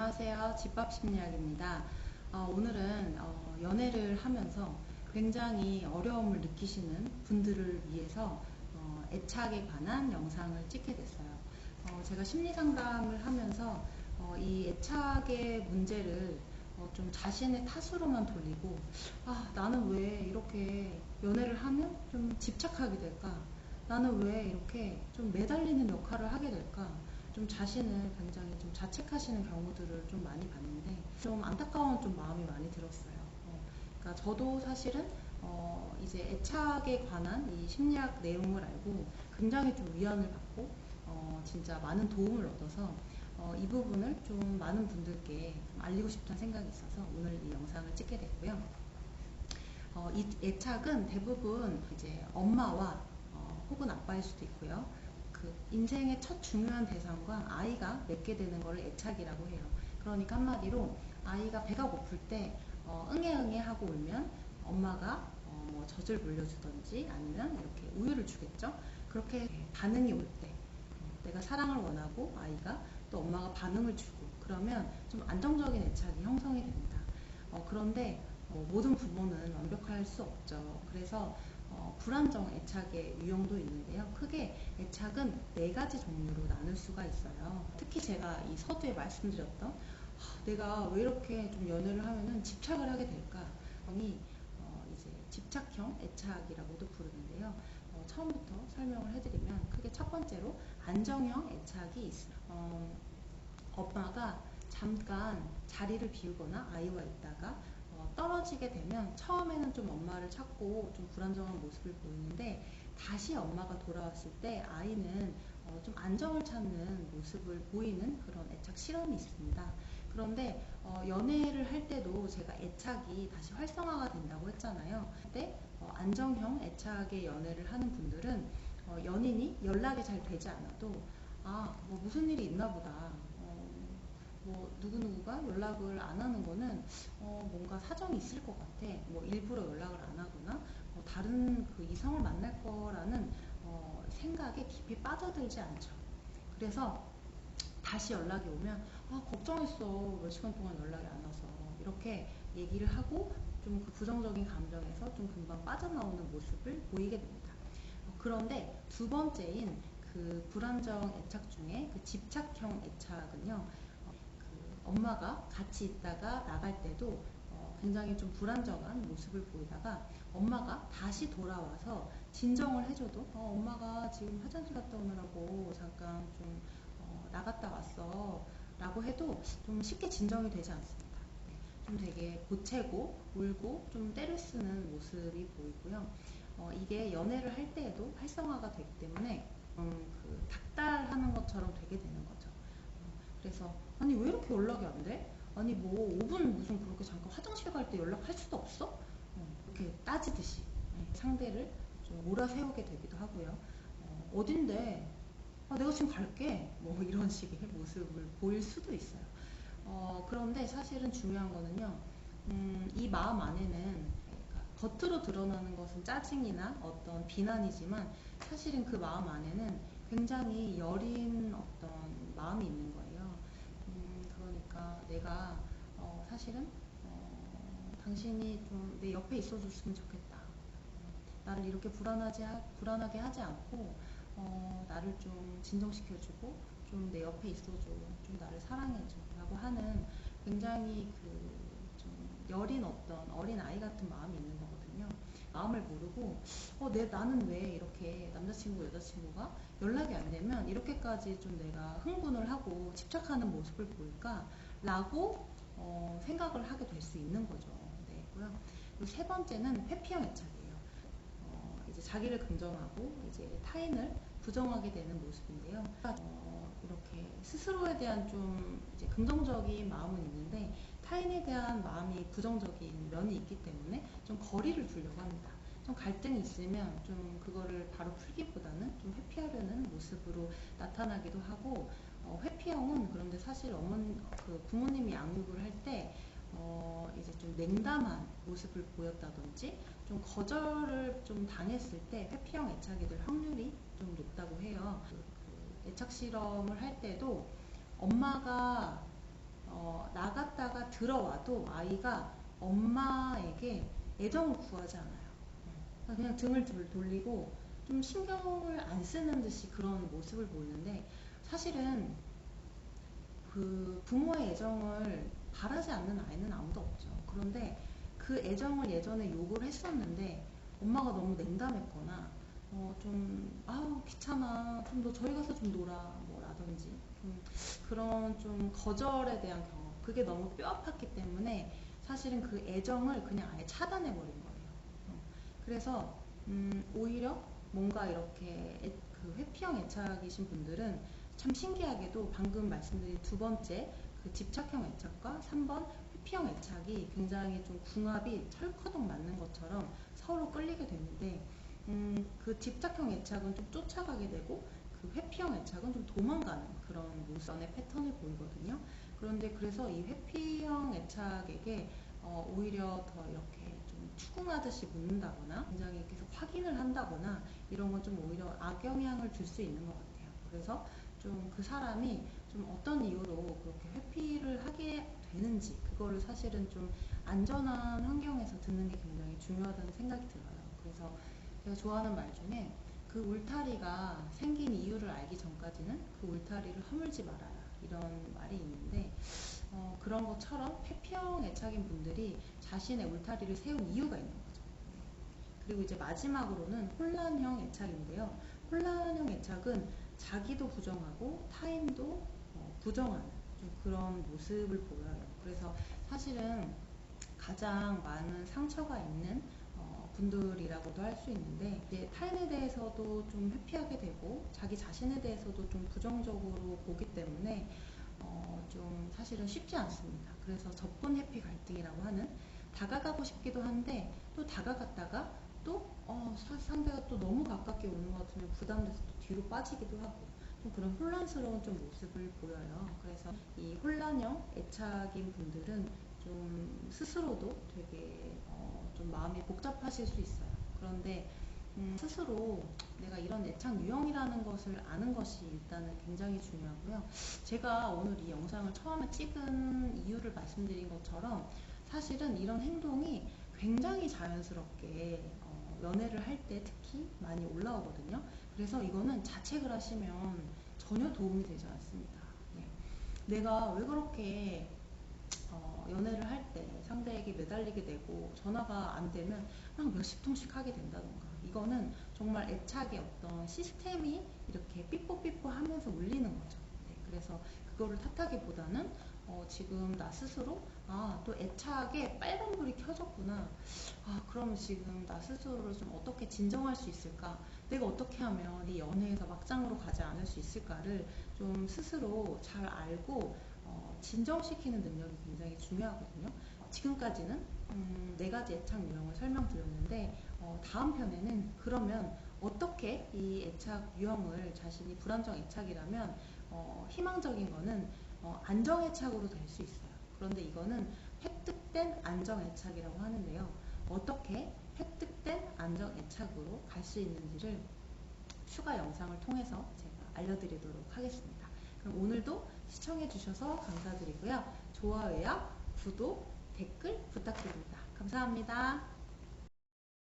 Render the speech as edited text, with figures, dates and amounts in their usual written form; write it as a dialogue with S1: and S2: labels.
S1: 안녕하세요. 집밥심리학입니다. 오늘은 연애를 하면서 굉장히 어려움을 느끼시는 분들을 위해서 애착에 관한 영상을 찍게 됐어요. 제가 심리상담을 하면서 이 애착의 문제를 좀 자신의 탓으로만 돌리고, 나는 왜 이렇게 연애를 하면 좀 집착하게 될까? 나는 왜 이렇게 좀 매달리는 역할을 하게 될까? 좀 자신을 굉장히 좀 자책하시는 경우들을 좀 많이 봤는데 좀 안타까운 좀 마음이 많이 들었어요. 그러니까 저도 사실은 이제 애착에 관한 이 심리학 내용을 알고 굉장히 좀 위안을 받고 진짜 많은 도움을 얻어서 이 부분을 좀 많은 분들께 좀 알리고 싶다는 생각이 있어서 오늘 이 영상을 찍게 됐고요. 이 애착은 대부분 이제 엄마와 혹은 아빠일 수도 있고요. 그 인생의 첫 중요한 대상과 아이가 맺게 되는 것을 애착이라고 해요. 그러니까 한마디로 아이가 배가 고플 때 응애 응애 하고 울면 엄마가 뭐 젖을 물려주던지 아니면 이렇게 우유를 주겠죠. 그렇게 반응이 올 때 내가 사랑을 원하고 아이가 또 엄마가 반응을 주고 그러면 좀 안정적인 애착이 형성이 됩니다. 그런데 모든 부모는 완벽할 수 없죠. 그래서 불안정 애착의 유형도 있는데요. 크게 애착은 4가지 종류로 나눌 수가 있어요. 특히 제가 이 서두에 말씀드렸던 내가 왜 이렇게 좀 연애를 하면은 집착을 하게 될까? 이 이제 집착형 애착이라고도 부르는데요. 처음부터 설명을 해드리면 크게 첫 번째로 안정형 애착이 있어요. 엄마가 잠깐 자리를 비우거나 아이와 있다가 떨어지게 되면 처음에는 좀 엄마를 찾고 좀 불안정한 모습을 보이는데 다시 엄마가 돌아왔을 때 아이는 좀 안정을 찾는 모습을 보이는 그런 애착 실험이 있습니다. 그런데 연애를 할 때도 제가 애착이 다시 활성화가 된다고 했잖아요. 그때 안정형 애착의 연애를 하는 분들은 연인이 연락이 잘 되지 않아도 뭐 무슨 일이 있나 보다. 뭐 누구누구가 연락을 안 하는 거는 뭔가 사정이 있을 것 같아. 뭐 일부러 연락을 안 하거나 다른 그 이성을 만날 거라는 생각에 깊이 빠져들지 않죠. 그래서 다시 연락이 오면 걱정했어. 몇 시간 동안 연락이 안 와서. 이렇게 얘기를 하고 좀 그 부정적인 감정에서 좀 금방 빠져나오는 모습을 보이게 됩니다. 그런데 두 번째인 그 불안정 애착 중에 그 집착형 애착은요. 엄마가 같이 있다가 나갈 때도 굉장히 좀 불안정한 모습을 보이다가 엄마가 다시 돌아와서 진정을 해줘도 엄마가 지금 화장실 갔다 오느라고 잠깐 좀 나갔다 왔어 라고 해도 좀 쉽게 진정이 되지 않습니다. 좀 되게 보채고 울고 좀 때를 쓰는 모습이 보이고요. 이게 연애를 할 때에도 활성화가 되기 때문에 그 닥달하는 것처럼 되게 되는 거죠. 그래서 아니 왜 이렇게 연락이 안 돼? 아니 뭐 5분 무슨 그렇게 잠깐 화장실 갈 때 연락할 수도 없어? 이렇게 따지듯이 상대를 좀 몰아세우게 되기도 하고요. 어딘데? 내가 지금 갈게. 뭐 이런 식의 모습을 보일 수도 있어요. 그런데 사실은 중요한 거는요. 이 마음 안에는 겉으로 드러나는 것은 짜증이나 어떤 비난이지만 사실은 그 마음 안에는 굉장히 여린 어떤 마음이 있는 거예요. 그러니까 내가 사실은 당신이 좀 내 옆에 있어줬으면 좋겠다. 나를 이렇게 불안하게 하지 않고 나를 좀 진정시켜주고 좀 내 옆에 있어줘, 좀 나를 사랑해줘 라고 하는 굉장히 그 좀 여린 어떤 어린 아이 같은 마음이 있는 거거든요. 마음을 모르고 나는 왜 이렇게 남자친구 여자친구가 연락이 안 되면 이렇게까지 좀 내가 흥분을 하고 집착하는 모습을 보일까 라고 생각을 하게 될 수 있는 거죠. 네, 고요. 그리고 세 번째는 회피형 애착이에요. 이제 자기를 긍정하고 이제 타인을 부정하게 되는 모습인데요. 이렇게 스스로에 대한 좀 이제 긍정적인 마음은 있는데 타인에 대한 마음이 부정적인 면이 있기 때문에 좀 거리를 두려고 합니다. 좀 갈등이 있으면 좀 그거를 바로 풀기보다는 좀 회피하려는 모습으로 나타나기도 하고 회피형은 그런데 사실 그 부모님이 양육을 할 때 이제 좀 냉담한 모습을 보였다든지 좀 거절을 좀 당했을 때 회피형 애착이 될 확률이 좀 높다고 해요. 그 애착 실험을 할 때도 엄마가 들어와도 아이가 엄마에게 애정을 구하지 않아요. 그냥 등을 돌리고 좀 신경을 안 쓰는 듯이 그런 모습을 보이는데, 사실은 그 부모의 애정을 바라지 않는 아이는 아무도 없죠. 그런데 그 애정을 예전에 요구를 했었는데 엄마가 너무 냉담했거나 좀 아우 귀찮아 좀 너 저희 가서 좀 놀아 뭐라든지 그런 좀 거절에 대한 경험, 그게 너무 뼈아팠기 때문에 사실은 그 애정을 그냥 아예 차단해 버린 거예요. 그래서 오히려 뭔가 이렇게 그 회피형 애착이신 분들은 참 신기하게도 방금 말씀드린 두 번째 그 집착형 애착과 3번 회피형 애착이 굉장히 좀 궁합이 찰커덕 맞는 것처럼 서로 끌리게 되는데, 그 집착형 애착은 좀 쫓아가게 되고 그 회피형 애착은 좀 도망가는 그런 모션의 패턴을 보이거든요. 그런데 그래서 이 회피형 애착에게 오히려 더 이렇게 좀 추궁하듯이 묻는다거나 굉장히 계속 확인을 한다거나 이런 건 좀 오히려 악영향을 줄 수 있는 것 같아요. 그래서 좀 그 사람이 좀 어떤 이유로 그렇게 회피를 하게 되는지 그거를 사실은 좀 안전한 환경에서 듣는 게 굉장히 중요하다는 생각이 들어요. 그래서 제가 좋아하는 말 중에 그 울타리가 생긴 이유를 알기 전까지는 그 울타리를 허물지 말아라 이런 말이 있는데, 그런 것처럼 회피형 애착인 분들이 자신의 울타리를 세운 이유가 있는 거죠. 그리고 이제 마지막으로는 혼란형 애착인데요. 혼란형 애착은 자기도 부정하고 타인도 부정하는 좀 그런 모습을 보여요. 그래서 사실은 가장 많은 상처가 있는 분들이라고도 할 수 있는데, 이제 타인에 대해서도 좀 회피하게 되고 자기 자신에 대해서도 좀 부정적으로 보기 때문에 좀 사실은 쉽지 않습니다. 그래서 접근 회피 갈등이라고 하는, 다가가고 싶기도 한데 또 다가갔다가 또 상대가 또 너무 가깝게 오는 것 같으면 부담돼서 또 뒤로 빠지기도 하고 좀 그런 혼란스러운 좀 모습을 보여요. 그래서 이 혼란형 애착인 분들은 좀 스스로도 되게 좀 마음이 복잡하실 수 있어요. 그런데 스스로 내가 이런 애착 유형이라는 것을 아는 것이 일단은 굉장히 중요하고요. 제가 오늘 이 영상을 처음에 찍은 이유를 말씀드린 것처럼 사실은 이런 행동이 굉장히 자연스럽게 연애를 할 때 특히 많이 올라오거든요. 그래서 이거는 자책을 하시면 전혀 도움이 되지 않습니다. 네. 내가 왜 그렇게 연애를 할 때 상대에게 매달리게 되고 전화가 안 되면 그냥 몇십 통씩 하게 된다던가, 이거는 정말 애착의 어떤 시스템이 이렇게 삐뽀삐뽀 하면서 울리는 거죠. 네, 그래서 그거를 탓하기보다는 지금 나 스스로 또 애착에 빨간불이 켜졌구나. 그러면 지금 나 스스로를 좀 어떻게 진정할 수 있을까? 내가 어떻게 하면 이 연애에서 막장으로 가지 않을 수 있을까를 좀 스스로 잘 알고 진정시키는 능력이 굉장히 중요하거든요. 지금까지는 네 가지 애착 유형을 설명드렸는데, 다음 편에는 그러면 어떻게 이 애착 유형을, 자신이 불안정 애착이라면 희망적인 거는 안정 애착으로 될 수 있어요. 그런데 이거는 획득된 안정 애착이라고 하는데요. 어떻게 획득된 안정 애착으로 갈 수 있는지를 추가 영상을 통해서 제가 알려드리도록 하겠습니다. 그럼 오늘도 시청해주셔서 감사드리고요. 좋아요와 구독, 댓글 부탁드립니다. 감사합니다.